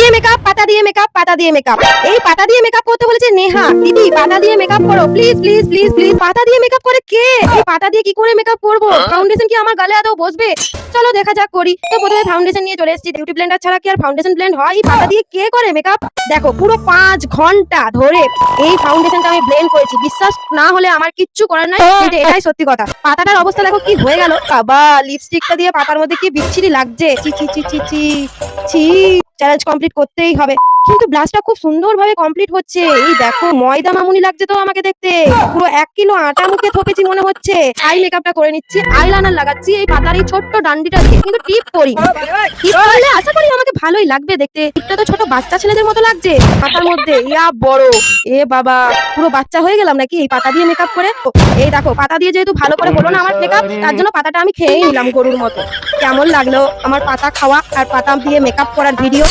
দিয়ে মেকআপ, পাতা দিয়ে মেকআপ, পাতা দিয়ে মেকআপ। এই পাতা দিয়ে মেকআপ করতে বলেছে নেহা। দিদি পাতা দিয়ে মেকআপ করো প্লিজ প্লিজ প্লিজ প্লিজ। পাতা দিয়ে মেকআপ করে কে? এই পাতা দিয়ে কি করে মেকআপ করব? ফাউন্ডেশন কি আমার গালে আদৌ বসবে? চলো দেখা যাক করি। তো প্রথমে ফাউন্ডেশন নিয়ে চলে এসেছি। বিউটি ব্লেন্ডার ছাড়া কি আর ফাউন্ডেশন ব্লেন্ড হয়? এই পাতা দিয়ে কে করে মেকআপ? দেখো পুরো 5 ঘন্টা ধরে এই ফাউন্ডেশনটা আমি ব্লেন্ড করেছি। বিশ্বাস না হলে আমার কিচ্ছু করার নাই, কিন্তু এটাই সত্যি কথা। পাতাটার অবস্থা দেখো কি হয়ে গেল। বাবা লিপস্টিকটা দিয়ে পাতার মধ্যে কি বিচ্ছিরি লাগছে। ছি ছি ছি ছি ছি ছি। চ্যালেঞ্জ কমপ্লিট করতেই হবে। কিন্তু ব্লাশটা খুব সুন্দরভাবে কমপ্লিট হচ্ছে। এই দেখো ময়দা মামুনি লাগছে তো আমাকে দেখতে। পুরো 1 কিলো আটা মুখে থপেছি মনে হচ্ছে। আই মেকআপটা করে নিচ্ছি, আইলাইনার লাগাচ্ছি এই পাতার এই ছোট্ট ডান্ডিটা দিয়ে। কিন্তু টিপ করি, টিপ করলে আশা করি আমাকে ভালোই লাগবে দেখতে। টিপটা তো ছোট বাচ্চা ছেলেদের মতো লাগছে পাতার মধ্যে। ইয়া বড়, এ বাবা পুরো বাচ্চা হয়ে গেলাম নাকি এই পাতা দিয়ে মেকআপ করে। এই দেখো পাতা দিয়ে যেহেতু ভালো করে হলো না আমার মেকআপ, তার জন্য পাতাটা আমি খেয়েই নিলাম গরুর মতো। কেমন লাগলো আমার পাতা খাওয়া আর পাতা দিয়ে মেকআপ করার ভিডিও?